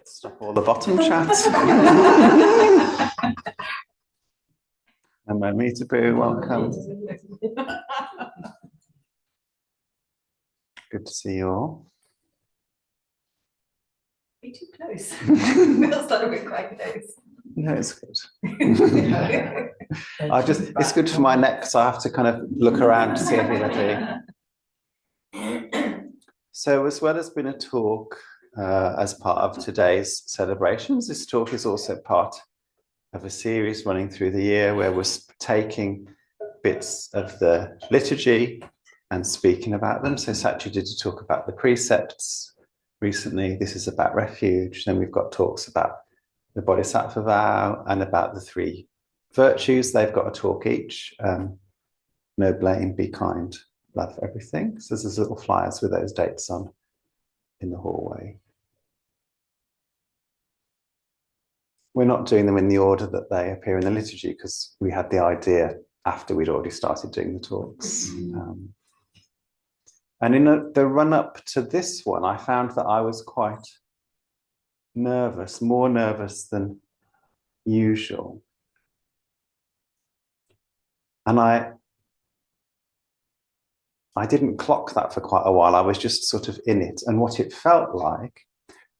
Stop all the bottom chats. And my meter boo, welcome. Good to see you all. Be too close. Feels like we're quite close. No, it's good. It's good for my neck, so I have to kind of look around to see everybody. So, as well as being a talk as part of today's celebrations, this talk is also part of a series running through the year where we're taking bits of the liturgy and speaking about them. So Sachi did a talk about the precepts recently. This is about refuge. Then we've got talks about the Bodhisattva vow and about the 3 virtues. They've got a talk each. No blame, be kind, love everything. So there's little flyers with those dates on in the hallway. We're not doing them in the order that they appear in the liturgy because we had the idea after we'd already started doing the talks. And in the run-up to this one, I found that I was quite nervous, more nervous than usual. And I didn't clock that for quite a while. I was just sort of in it. And what it felt like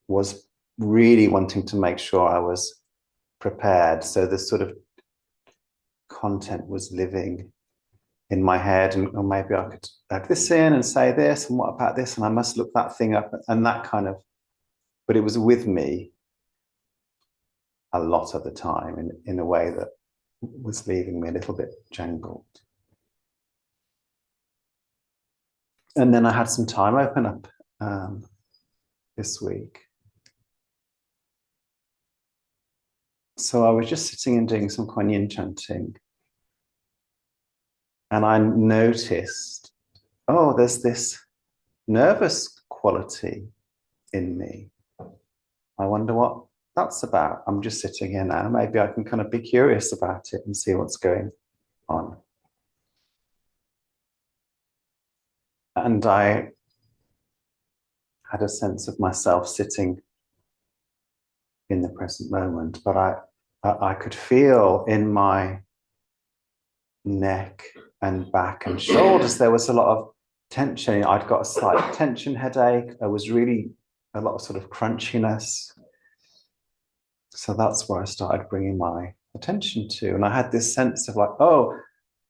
was really wanting to make sure I was prepared. So the sort of content was living in my head, and or maybe I could add this in and say this, and what about this? And I must look that thing up, and that kind of, but it was with me a lot of the time in a way that was leaving me a little bit jangled. And then I had some time open up this week. So I was just sitting and doing some Guanyin chanting. And I noticed, oh, there's this nervous quality in me. I wonder what that's about. I'm just sitting here now. Maybe I can kind of be curious about it and see what's going on. And I had a sense of myself sitting in the present moment, but I could feel in my neck and back and shoulders there was a lot of tension. I'd got a slight tension headache. There was really a lot of sort of crunchiness. So that's where I started bringing my attention to. And I had this sense of like, oh,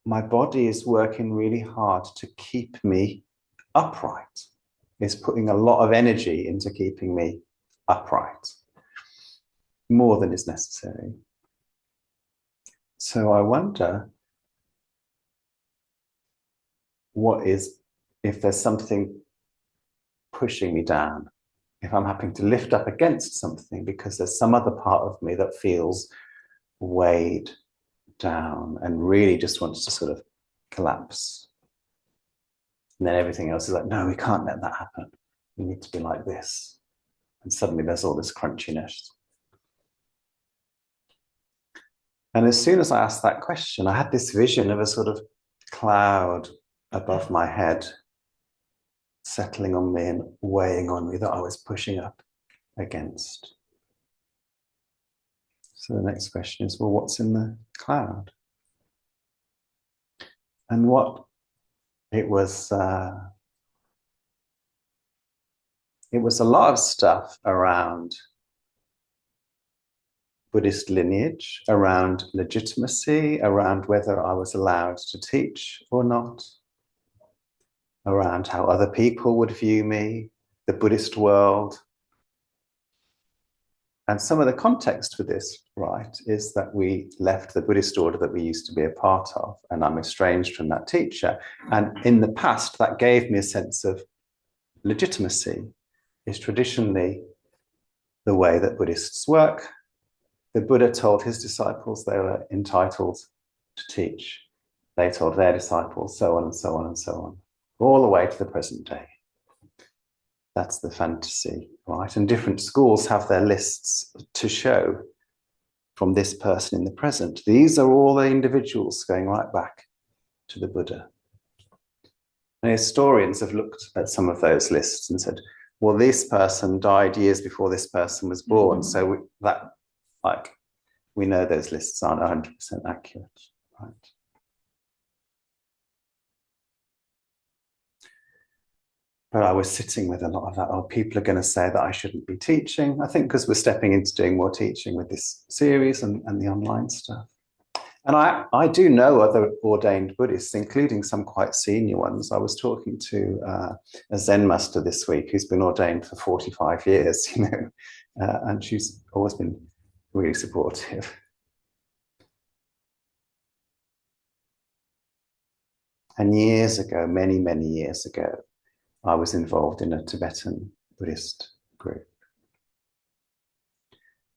my body is working really hard to keep me upright. It's putting a lot of energy into keeping me upright, more than is necessary. So I wonder if there's something pushing me down, if I'm having to lift up against something because there's some other part of me that feels weighed down and really just wants to sort of collapse. And then everything else is like, no, we can't let that happen. We need to be like this. And suddenly there's all this crunchiness. And as soon as I asked that question, I had this vision of a sort of cloud above my head, settling on me and weighing on me that I was pushing up against. So the next question is, well, what's in the cloud? And what it was a lot of stuff around Buddhist lineage, around legitimacy, around whether I was allowed to teach or not, around how other people would view me, the Buddhist world. And some of the context for this, right, is that we left the Buddhist order that we used to be a part of, and I'm estranged from that teacher. And in the past, that gave me a sense of legitimacy. Is traditionally the way that Buddhists work. The Buddha told his disciples they were entitled to teach. They told their disciples so on and so on and so on, all the way to the present day. That's the fantasy, right? And different schools have their lists to show from this person in the present. These are all the individuals going right back to the Buddha. And historians have looked at some of those lists and said, well, this person died years before this person was born. So we know those lists aren't 100% accurate, right? But I was sitting with a lot of that. Oh, people are going to say that I shouldn't be teaching. I think because we're stepping into doing more teaching with this series and the online stuff. And I do know other ordained Buddhists, including some quite senior ones. I was talking to a Zen master this week who's been ordained for 45 years, and she's always been really supportive. And years ago, many, many years ago, I was involved in a Tibetan Buddhist group.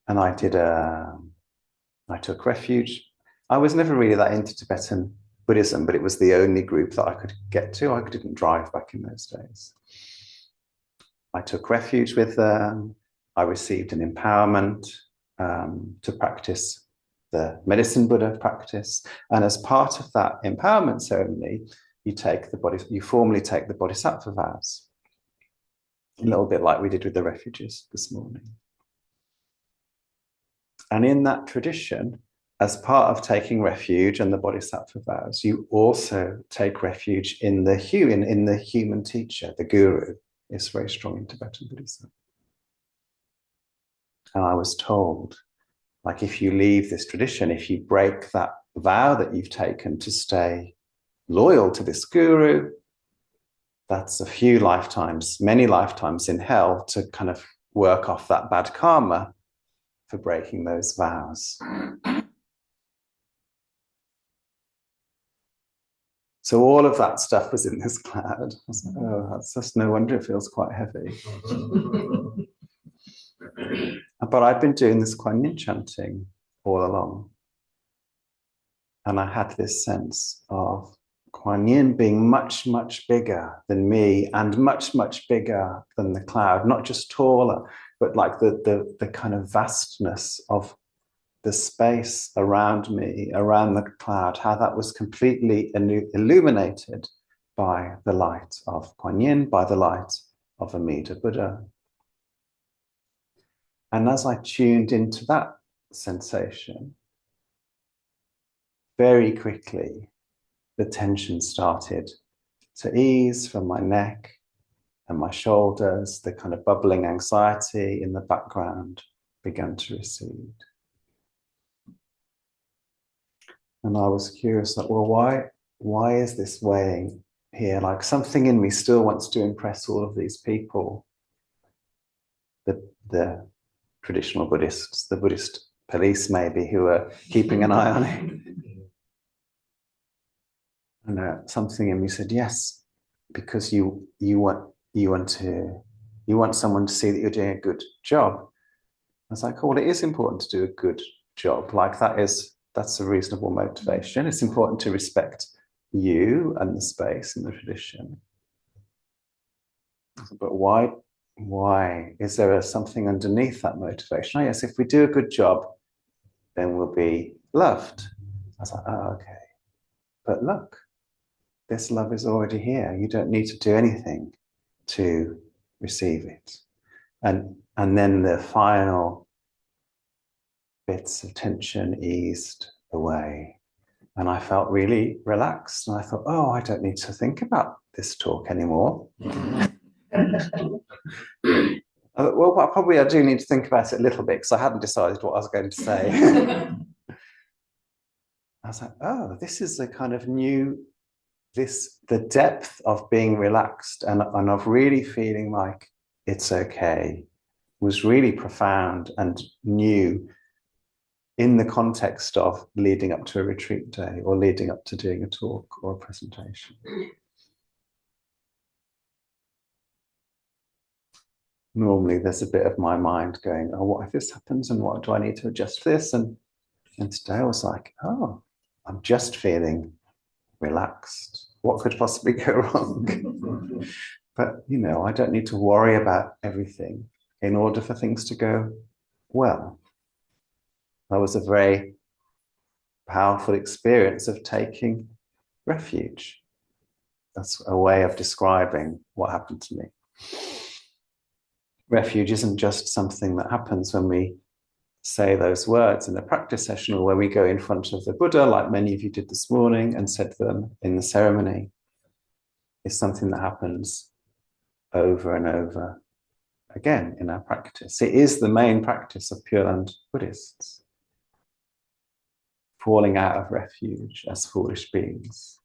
And I took refuge. I was never really that into Tibetan Buddhism, but it was the only group that I could get to. I didn't drive back in those days. I took refuge with them. I received an empowerment to practice the medicine Buddha practice. And as part of that empowerment ceremony, you formally take the bodhisattva vows. A little bit like we did with the refuges this morning. And in that tradition, as part of taking refuge and the bodhisattva vows, you also take refuge in the human teacher, the guru. Is very strong in Tibetan Buddhism. And I was told, like, if you leave this tradition, if you break that vow that you've taken to stay loyal to this guru, that's a few lifetimes, many lifetimes in hell to kind of work off that bad karma for breaking those vows. So all of that stuff was in this cloud. I was like, oh, that's just no wonder it feels quite heavy. But I'd been doing this Guanyin chanting all along. And I had this sense of Guanyin being much, much bigger than me and much, much bigger than the cloud, not just taller, but like the kind of vastness of the space around me, around the cloud, how that was completely illuminated by the light of Guanyin, by the light of Amida Buddha. And as I tuned into that sensation, very quickly, the tension started to ease from my neck and my shoulders. The kind of bubbling anxiety in the background began to recede. And I was curious, like, well, why is this weighing here? Like, something in me still wants to impress all of these people, the traditional Buddhists, the Buddhist police maybe, who are keeping an eye on it. And something in me said, yes, because you want someone to see that you're doing a good job. I was like, oh, well, it is important to do a good job. Like, that's a reasonable motivation. It's important to respect you and the space and the tradition. But why is there something underneath that motivation? Oh, yes, if we do a good job, then we'll be loved. I was like, oh, okay. But look, this love is already here. You don't need to do anything to receive it. And then the final bits of tension eased away. And I felt really relaxed. And I thought, oh, I don't need to think about this talk anymore. Well, probably I do need to think about it a little bit because I hadn't decided what I was going to say. I was like, oh, this is a kind of new, the depth of being relaxed and of really feeling like it's okay was really profound and new in the context of leading up to a retreat day or leading up to doing a talk or a presentation. Normally there's a bit of my mind going, oh, what if this happens and what do I need to adjust this? And today I was like, oh, I'm just feeling relaxed. What could possibly go wrong? But, I don't need to worry about everything in order for things to go well. That was a very powerful experience of taking refuge. That's a way of describing what happened to me. refuge isn't just something that happens when we say those words in the practice session or when we go in front of the Buddha, like many of you did this morning and said them in the ceremony. It's something that happens over and over again in our practice. It is the main practice of Pure Land Buddhists, falling out of refuge as foolish beings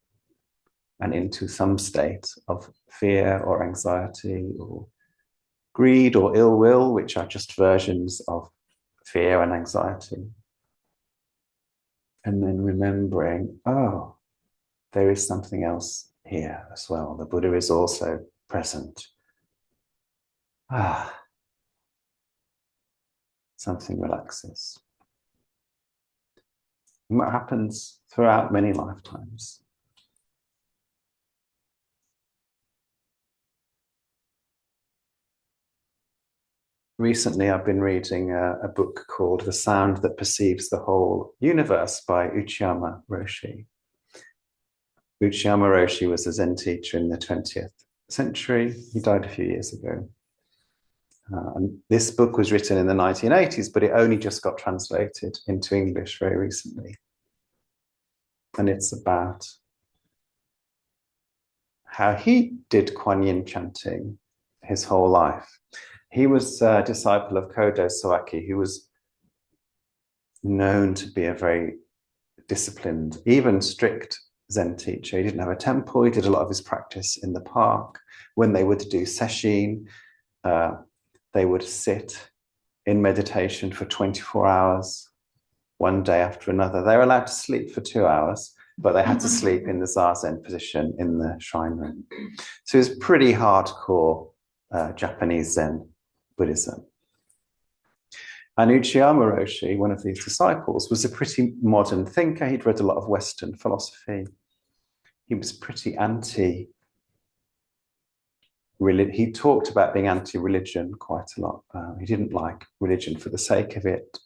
and into some state of fear or anxiety or greed or ill will, which are just versions of fear and anxiety. And then remembering, oh, there is something else here as well. The Buddha is also present. Something relaxes. And what happens throughout many lifetimes. Recently, I've been reading a book called The Sound That Perceives the Whole Universe by Uchiyama Roshi. Uchiyama Roshi was a Zen teacher in the 20th century. He died a few years ago. And this book was written in the 1980s, but it only just got translated into English very recently. And it's about how he did Guanyin chanting his whole life. He was a disciple of Kodo Soaki, who was known to be a very disciplined, even strict Zen teacher. He didn't have a temple. He did a lot of his practice in the park. When they would do sesshin, they would sit in meditation for 24 hours, one day after another. They were allowed to sleep for 2 hours, but they had to sleep in the Zazen position in the shrine room. So it was pretty hardcore Japanese Zen Buddhism. And Uchiyama Roshi, one of these disciples, was a pretty modern thinker. He'd read a lot of Western philosophy. He was pretty he talked about being anti-religion quite a lot. He didn't like religion for the sake of it.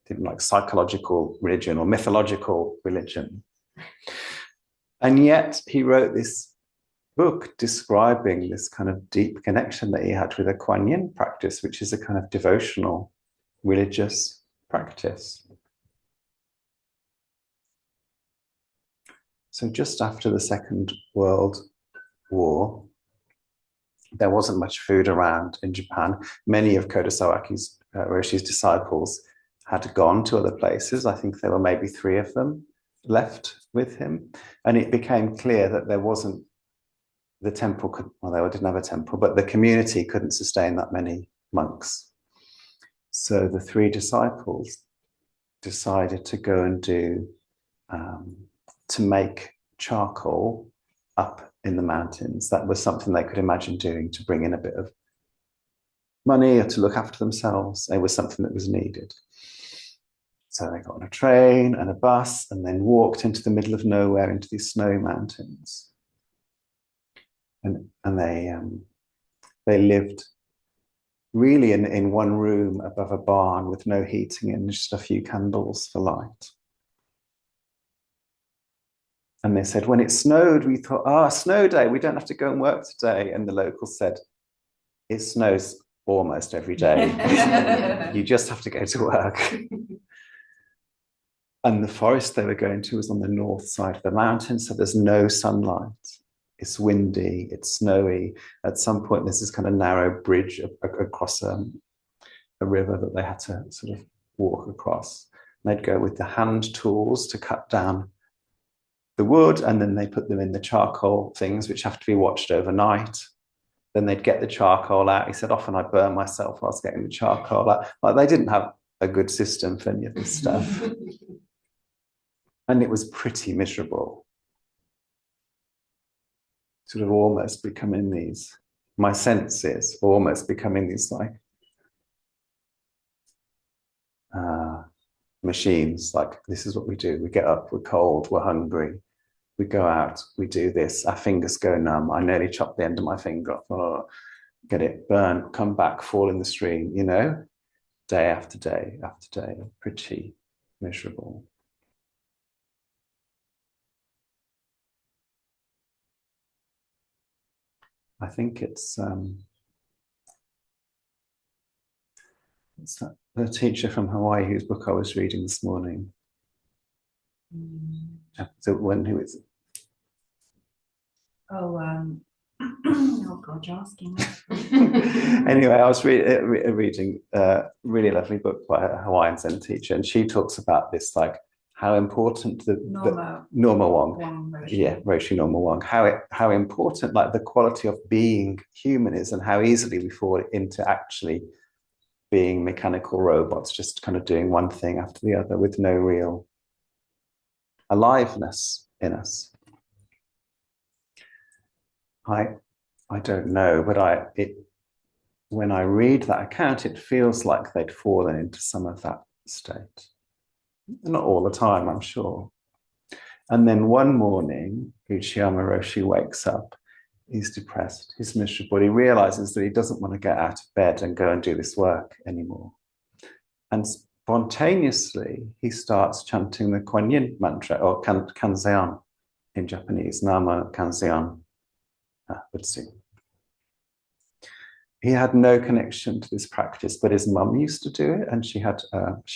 Didn't like psychological religion or mythological religion. And yet he wrote this book describing this kind of deep connection that he had with a Guanyin practice, which is a kind of devotional religious practice. So just after the Second World War, there wasn't much food around in Japan. Many of Kodo Soaki's Roshi's disciples had gone to other places. I think there were maybe 3 of them left with him. And it became clear that there wasn't, the temple could, well, they didn't have a temple, but the community couldn't sustain that many monks. So the 3 disciples decided to go and to make charcoal up in the mountains. That was something they could imagine doing to bring in a bit of money or to look after themselves. It was something that was needed. So they got on a train and a bus and then walked into the middle of nowhere into these snowy mountains. And they lived really in one room above a barn with no heating and just a few candles for light. And they said, when it snowed, we thought, snow day, we don't have to go and work today. And the locals said, it snows almost every day. You just have to go to work. And the forest they were going to was on the north side of the mountain, so there's no sunlight. It's windy, it's snowy. At some point, there's this kind of narrow bridge across a river that they had to sort of walk across. And they'd go with the hand tools to cut down the wood, and then they put them in the charcoal things, which have to be watched overnight. Then they'd get the charcoal out. He said, often I burn myself whilst getting the charcoal out. Like, they didn't have a good system for any of this stuff. And it was pretty miserable. Sort of almost becoming these, my senses almost becoming these like machines. Like, this is what we do. We get up, we're cold, we're hungry. We go out, we do this. Our fingers go numb. I nearly chopped the end of my finger off. Get it burned, come back, fall in the stream, day after day after day, pretty miserable. I think it's It's the teacher from Hawaii whose book I was reading this morning. The one who is. Oh God, you're asking me. Anyway, I was reading a really lovely book by a Hawaiian Zen teacher, and she talks about this, like how important the Norma Wong, Roshi Norma Wong, how important like the quality of being human is, and how easily we fall into actually being mechanical robots, just kind of doing one thing after the other with no real aliveness in us. I don't know, but when I read that account, it feels like they'd fallen into some of that state. Not all the time, I'm sure. And then one morning, Uchiyama Roshi wakes up. He's depressed, he's miserable. He realizes that he doesn't want to get out of bed and go and do this work anymore. And spontaneously, he starts chanting the Guanyin mantra, or Kanzeon in Japanese, Nama Kanzeon Butsu. He had no connection to this practice, but his mum used to do it, and she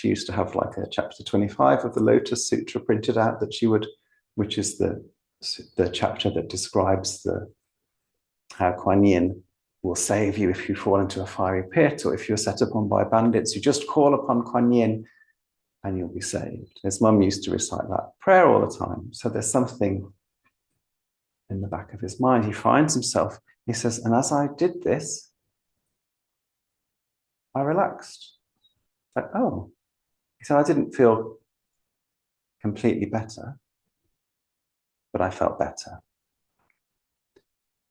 used to have like a chapter 25 of the Lotus Sutra printed out that she would, which is the chapter that describes how Guanyin will save you if you fall into a fiery pit, or if you're set upon by bandits. You just call upon Guanyin and you'll be saved. His mum used to recite that prayer all the time. So there's something in the back of his mind. He finds himself, he says, and as I did this, I relaxed. Like, oh. He said, I didn't feel completely better, but I felt better.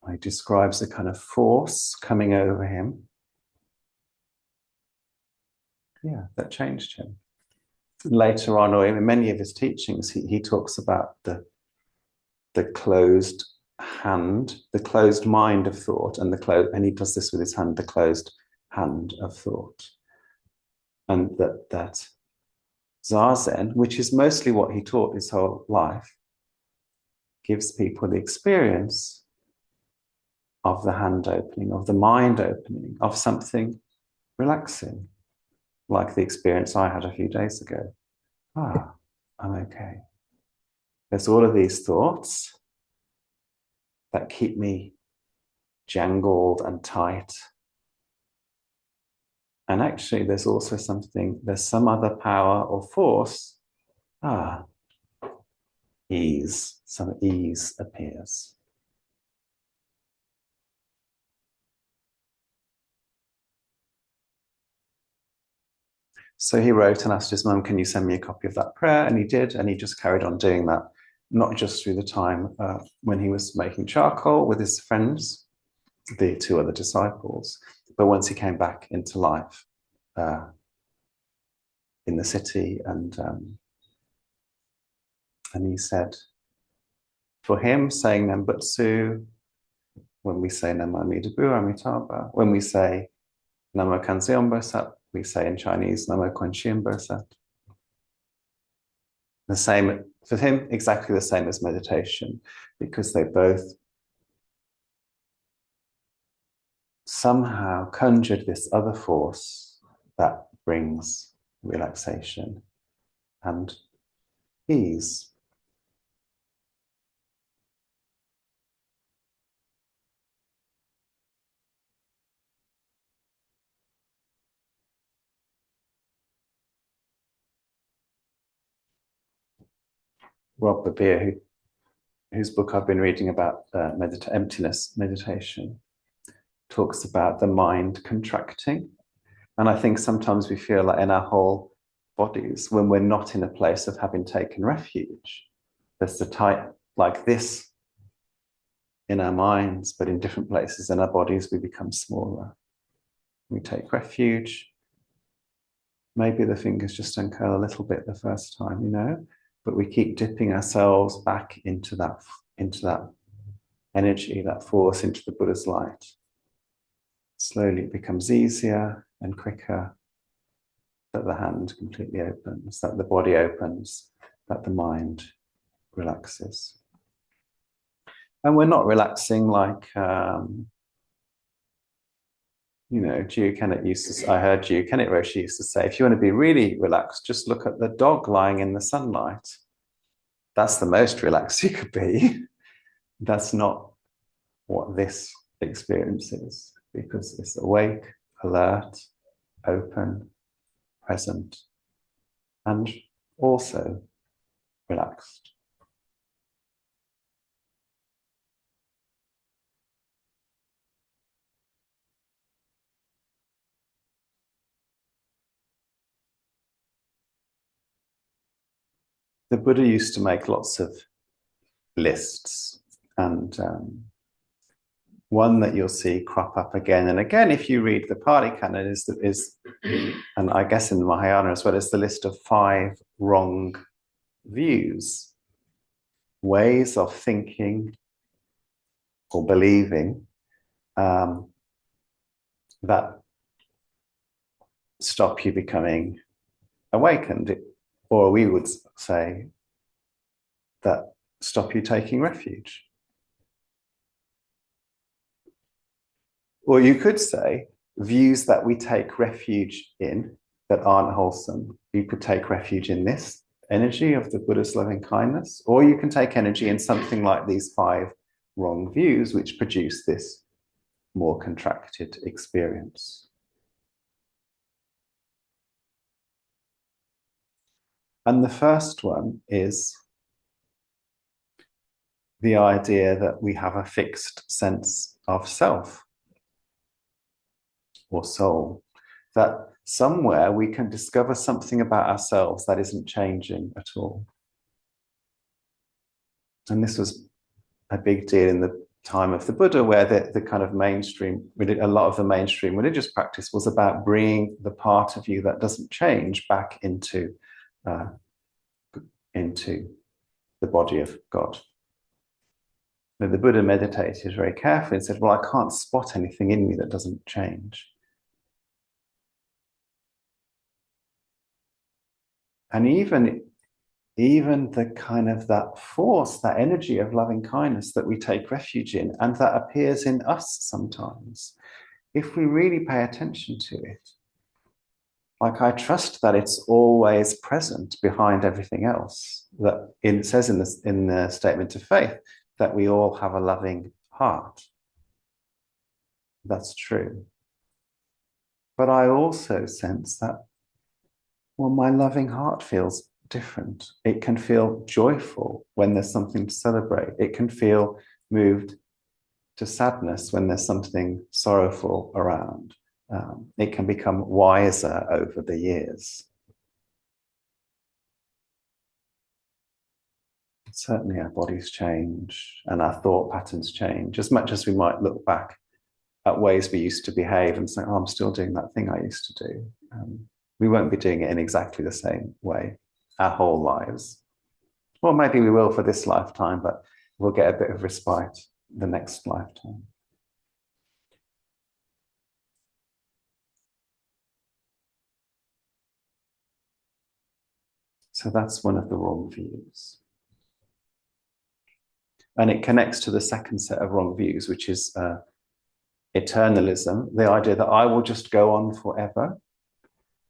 He describes a kind of force coming over him. Yeah, that changed him. Later on, or in many of his teachings, he talks about the closed hand, the closed mind of thought, and he does this with his hand, the closed hand of thought. And that Zazen, which is mostly what he taught his whole life, gives people the experience of the hand opening, of the mind opening, of something relaxing, like the experience I had a few days ago. I'm okay. There's all of these thoughts that keep me jangled and tight. And actually, there's some other power or force. Ease, some ease appears. So he wrote and asked his mum, can you send me a copy of that prayer? And he did, and he just carried on doing that, not just through the time when he was making charcoal with his friends, the two other disciples, but once he came back into life in the city, and he said, for him, saying Nembutsu, when we say Namo Amidabu Amitabha, when we say Namo Kanzeon Bosat, we say in Chinese Namo Quanxian Bosat. The same, for him, exactly the same as meditation, because they both somehow conjured this other force that brings relaxation and ease. Rob Babir, whose book I've been reading about emptiness meditation, talks about the mind contracting. And I think sometimes we feel like in our whole bodies, when we're not in a place of having taken refuge, there's the tight, like this in our minds, but in different places in our bodies, we become smaller. We take refuge. Maybe the fingers just uncurl a little bit the first time, but we keep dipping ourselves back into that energy, that force, into the Buddha's light. Slowly it becomes easier and quicker, that the hand completely opens, that the body opens, that the mind relaxes. And we're not relaxing like Jiu Kennet I heard Jiu Kennet Roshi used to say, if you want to be really relaxed, just look at the dog lying in the sunlight. That's the most relaxed you could be. That's not what this experience is, because it's awake, alert, open, present, and also relaxed. The Buddha used to make lots of lists, and one that you'll see crop up again and again if you read the Pali Canon is, and I guess in the Mahayana as well, is the list of 5 wrong views, ways of thinking or believing that stop you becoming awakened, or we would say that stop you taking refuge. Or you could say views that we take refuge in that aren't wholesome. You could take refuge in this energy of the Buddha's loving kindness, or you can take energy in something like these 5 wrong views, which produce this more contracted experience. And the first one is the idea that we have a fixed sense of self or soul, that somewhere we can discover something about ourselves that isn't changing at all. And this was a big deal in the time of the Buddha, where the kind of mainstream, a lot of the mainstream religious practice was about bringing the part of you that doesn't change back into the body of God. Now, the Buddha meditated very carefully and said, well, I can't spot anything in me that doesn't change. And even the kind of that force, that energy of loving kindness that we take refuge in, and that appears in us sometimes, if we really pay attention to it, like I trust that it's always present behind everything else. That it says in the statement of faith that we all have a loving heart. That's true. But I also sense that, well, my loving heart feels different. It can feel joyful when there's something to celebrate. It can feel moved to sadness when there's something sorrowful around. It can become wiser over the years. Certainly our bodies change and our thought patterns change, as much as we might look back at ways we used to behave and say, oh, I'm still doing that thing I used to do. We won't be doing it in exactly the same way our whole lives. Well, maybe we will for this lifetime, but we'll get a bit of respite the next lifetime. So that's one of the wrong views. And it connects to the second set of wrong views, which is eternalism, the idea that I will just go on forever,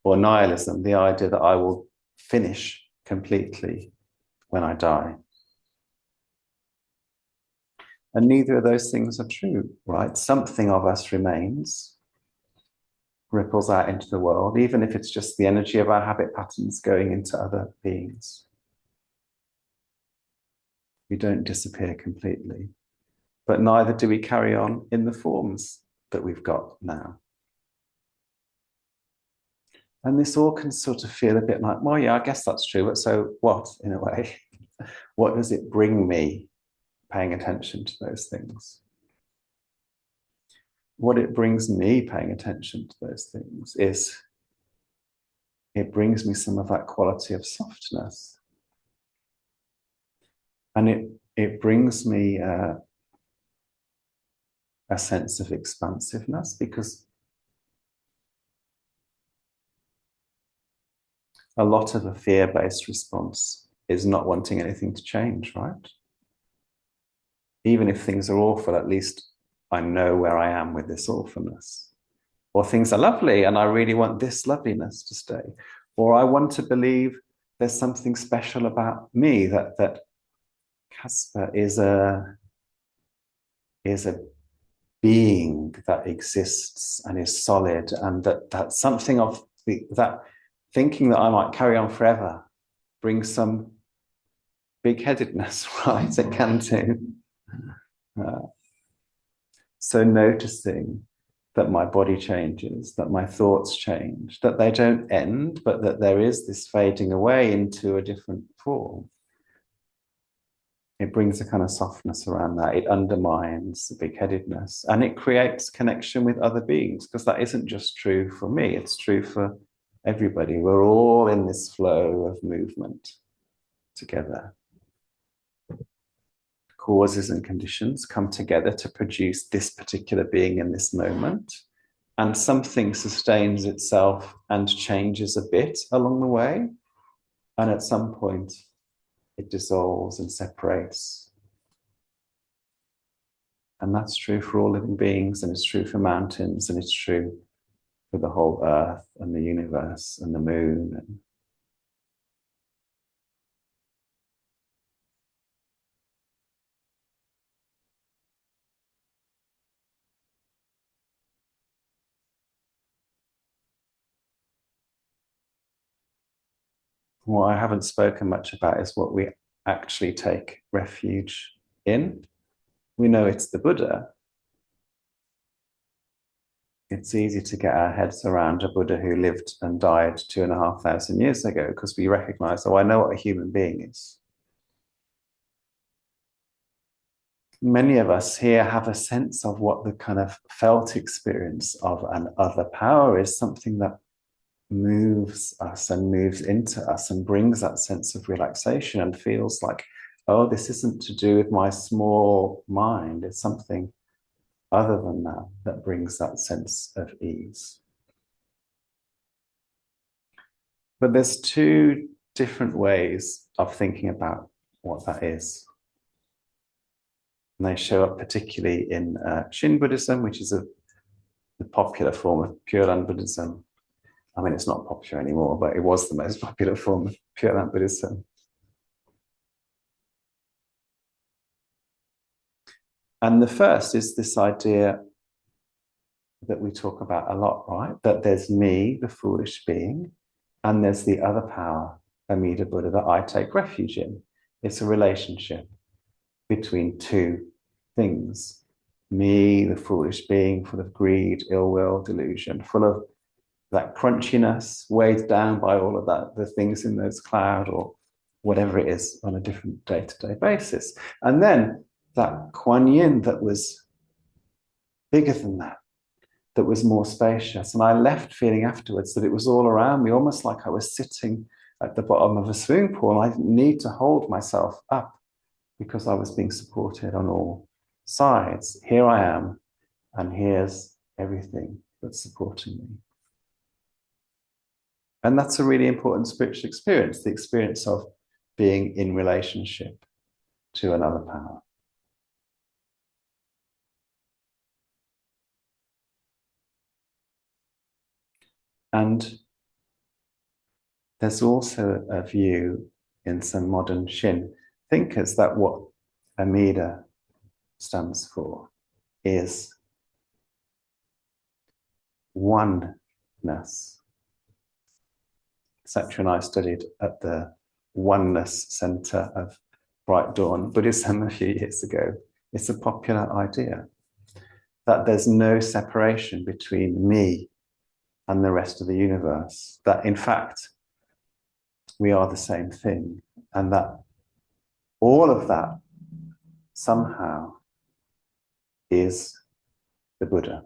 or nihilism, the idea that I will finish completely when I die. And neither of those things are true, right? Something of us remains, ripples out into the world, even if it's just the energy of our habit patterns going into other beings. We don't disappear completely, but neither do we carry on in the forms that we've got now. And this all can sort of feel a bit like, well, yeah, I guess that's true, but so what, in a way? What does it bring me paying attention to those things? What it brings me paying attention to those things is it brings me some of that quality of softness. And it brings me a sense of expansiveness, because a lot of a fear-based response is not wanting anything to change, right? Even if things are awful, at least I know where I am with this awfulness. or things are lovely and I really want this loveliness to stay, or I want to believe there's something special about me, that Casper is a being that exists and is solid, and that something of that thinking that I might carry on forever brings some big-headedness, right? It can do. So noticing that my body changes, that my thoughts change, that they don't end, but that there is this fading away into a different form. It brings a kind of softness around that. It undermines the big-headedness, and it creates connection with other beings, because that isn't just true for me, it's true for everybody. We're all in this flow of movement together. Causes and conditions come together to produce this particular being in this moment, and something sustains itself and changes a bit along the way, and at some point it dissolves and separates. And that's true for all living beings, and it's true for mountains, and it's true for the whole earth and the universe and the moon. What I haven't spoken much about is what we actually take refuge in. We know it's the Buddha. It's easy to get our heads around a Buddha who lived and died 2,500 years ago, because we recognize, oh, I know what a human being is. Many of us here have a sense of what the kind of felt experience of an other power is, something that moves us and moves into us and brings that sense of relaxation and feels like, oh, this isn't to do with my small mind, it's something other than that that brings that sense of ease. But there's two different ways of thinking about what that is. And they show up particularly in Shin Buddhism, which is the popular form of Pure Land Buddhism. I mean, it's not popular anymore, but it was the most popular form of Pure Land Buddhism. And the first is this idea that we talk about a lot, right? That there's me, the foolish being, and there's the other power, Amida Buddha, that I take refuge in. It's a relationship between two things. Me, the foolish being, full of greed, ill will, delusion, full of that crunchiness, weighed down by all of that, the things in those clouds or whatever it is on a different day-to-day basis. And then that Guanyin that was bigger than that was more spacious. And I left feeling afterwards that it was all around me, almost like I was sitting at the bottom of a swimming pool. I didn't need to hold myself up because I was being supported on all sides. Here I am, and here's everything that's supporting me. And that's a really important spiritual experience, the experience of being in relationship to another power. And there's also a view in some modern Shin thinkers that what Amida stands for is oneness. Satya and I studied at the Oneness Center of Bright Dawn Buddhism a few years ago. It's a popular idea that there's no separation between me and the rest of the universe, that in fact we are the same thing, and that all of that somehow is the Buddha.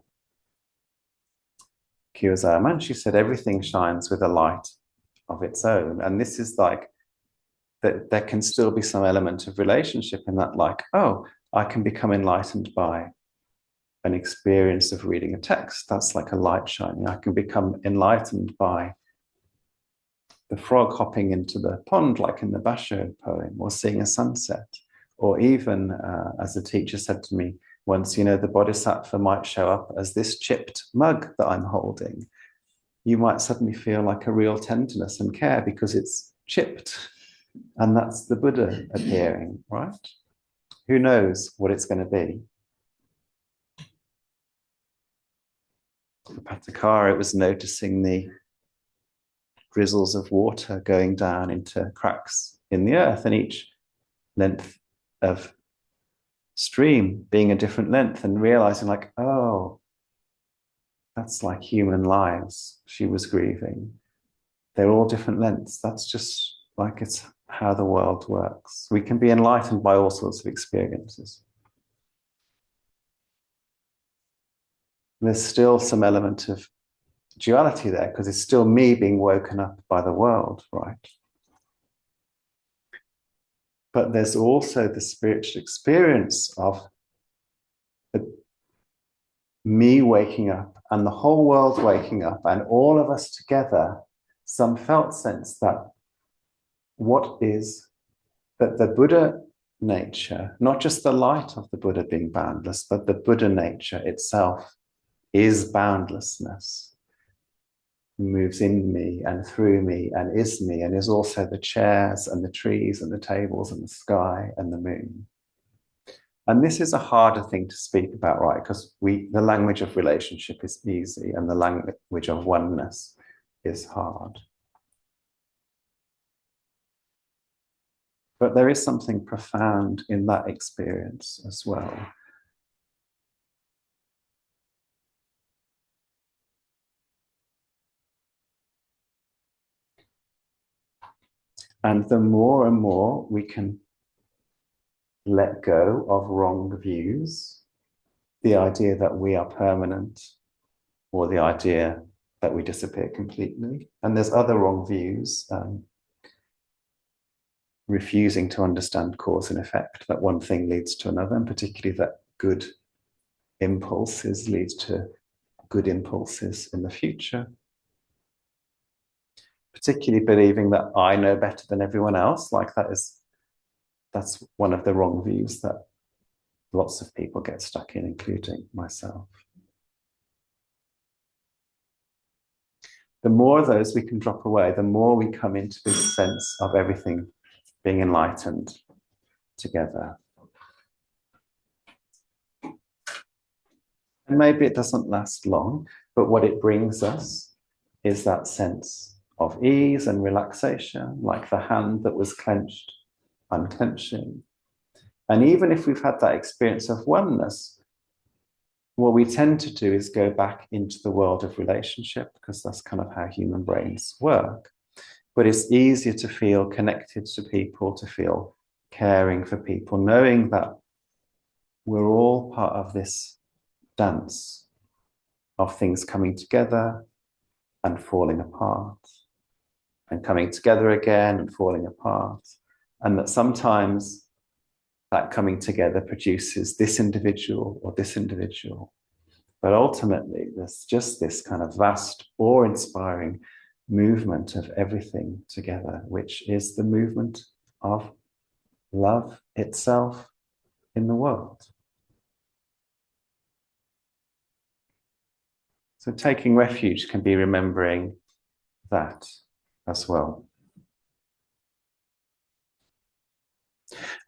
Kyozawa Manshi said everything shines with a light of its own, and this is like that there can still be some element of relationship in that, like, oh, I can become enlightened by an experience of reading a text. That's like a light shining. I can become enlightened by the frog hopping into the pond, like in the Basho poem, or seeing a sunset, or even, as the teacher said to me, Once, the bodhisattva might show up as this chipped mug that I'm holding. You might suddenly feel like a real tenderness and care because it's chipped. And that's the Buddha appearing, right? Who knows what it's going to be? For Patakara, it was noticing the drizzles of water going down into cracks in the earth, and each length of stream being a different length, and realizing, like, oh, that's like human lives. She was grieving. They're all different lengths. That's just like it's how the world works. We can be enlightened by all sorts of experiences. There's still some element of duality there because it's still me being woken up by the world, right? But there's also the spiritual experience of me waking up and the whole world waking up and all of us together, some felt sense that that the Buddha nature, not just the light of the Buddha being boundless, but the Buddha nature itself is boundlessness, moves in me and through me and is also the chairs and the trees and the tables and the sky and the moon. And this is a harder thing to speak about, right? Because the language of relationship is easy and the language of oneness is hard. But there is something profound in that experience as well. And the more and more we can let go of wrong views, the idea that we are permanent, or the idea that we disappear completely. And there's other wrong views, refusing to understand cause and effect, that one thing leads to another, and particularly that good impulses lead to good impulses in the future. Particularly believing that I know better than everyone else, like that's one of the wrong views that lots of people get stuck in, including myself. The more of those we can drop away, the more we come into this sense of everything being enlightened together. And maybe it doesn't last long, but what it brings us is that sense of ease and relaxation, like the hand that was clenched, unclenching. And even if we've had that experience of oneness, what we tend to do is go back into the world of relationship, because that's kind of how human brains work. But it's easier to feel connected to people, to feel caring for people, knowing that we're all part of this dance of things coming together and falling apart, and coming together again and falling apart. And that sometimes that coming together produces this individual or this individual. But ultimately, there's just this kind of vast, awe-inspiring movement of everything together, which is the movement of love itself in the world. So taking refuge can be remembering that as well.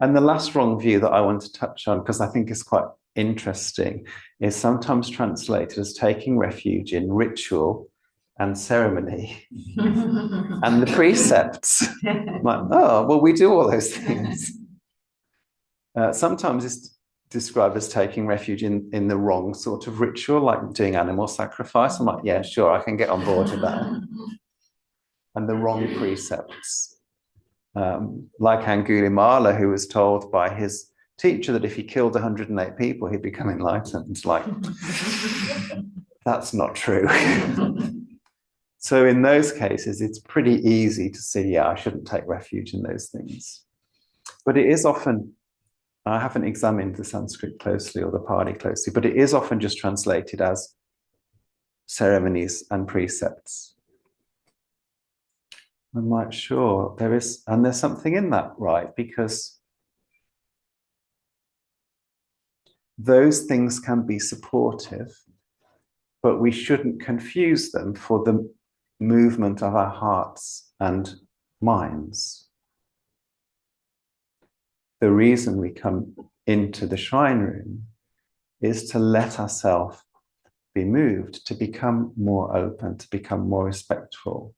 And the last wrong view that I want to touch on, because I think is quite interesting, is sometimes translated as taking refuge in ritual and ceremony and the precepts. Like, oh, well, we do all those things. Sometimes it's described as taking refuge in the wrong sort of ritual, like doing animal sacrifice. I'm like, yeah, sure, I can get on board with that. And the wrong precepts. Like Angulimala, who was told by his teacher that if he killed 108 people, he'd become enlightened. Like, that's not true. So in those cases, it's pretty easy to see, yeah, I shouldn't take refuge in those things. But it is often, I haven't examined the Sanskrit closely or the Pali closely, but it is often just translated as ceremonies and precepts. I'm like, sure, there is, and there's something in that, right? Because those things can be supportive, but we shouldn't confuse them for the movement of our hearts and minds. The reason we come into the shrine room is to let ourselves be moved, to become more open, to become more respectful.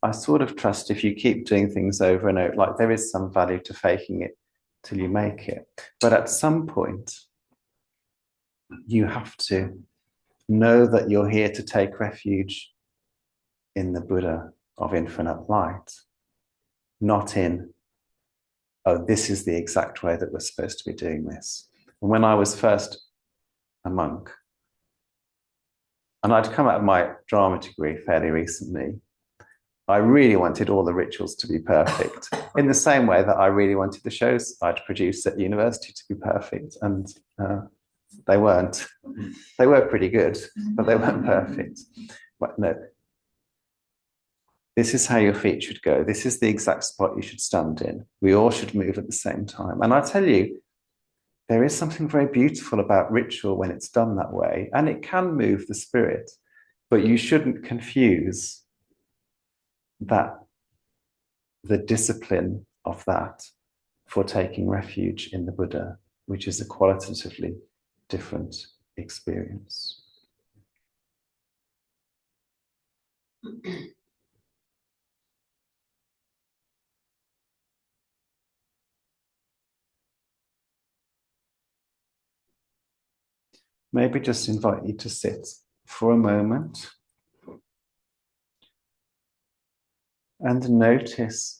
I sort of trust if you keep doing things over and over, like there is some value to faking it till you make it. But at some point, you have to know that you're here to take refuge in the Buddha of infinite light, not in, oh, this is the exact way that we're supposed to be doing this. And when I was first a monk, and I'd come out of my drama degree fairly recently, I really wanted all the rituals to be perfect, in the same way that I really wanted the shows I'd produced at university to be perfect, and they weren't. They were pretty good, but they weren't perfect. But no, this is how your feet should go. This is the exact spot you should stand in. We all should move at the same time. And I tell you, there is something very beautiful about ritual when it's done that way, and it can move the spirit, but you shouldn't confuse that, the discipline of that, for taking refuge in the Buddha, which is a qualitatively different experience. Maybe just invite you to sit for a moment and notice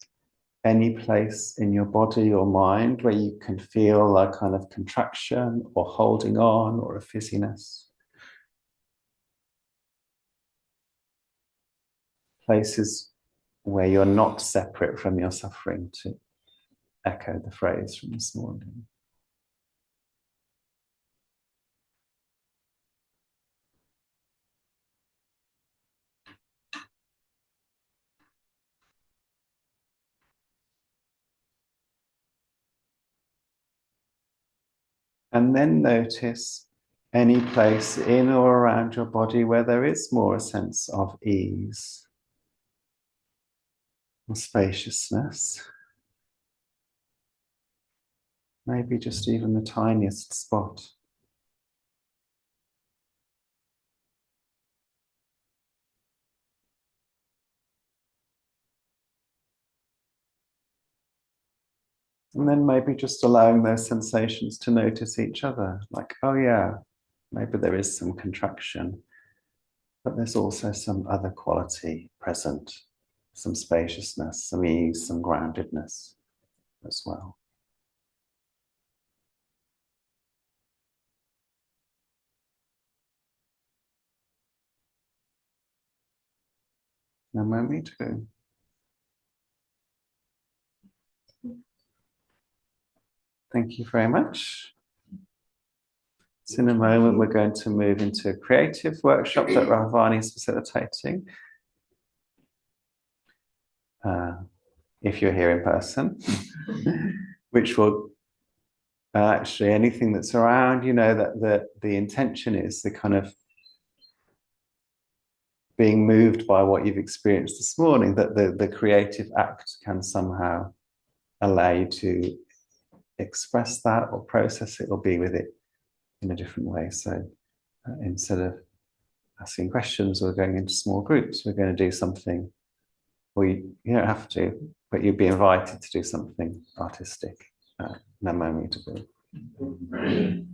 any place in your body or mind where you can feel a kind of contraction or holding on or a fizziness. Places where you're not separate from your suffering, to echo the phrase from this morning. And then notice any place in or around your body where there is more a sense of ease or spaciousness. Maybe just even the tiniest spot. And then maybe just allowing those sensations to notice each other. Like, oh yeah, maybe there is some contraction, but there's also some other quality present, some spaciousness, some ease, some groundedness as well. No me too. Thank you very much. So in a moment, we're going to move into a creative workshop that Rahavani is facilitating. If you're here in person, which will actually anything that's around, you know, that the intention is the kind of being moved by what you've experienced this morning, that the creative act can somehow allow you to express that or process it or be with it in a different way. So instead of asking questions or going into small groups, we're going to do something, or you don't have to, but you'd be invited to do something artistic. Namo me to be.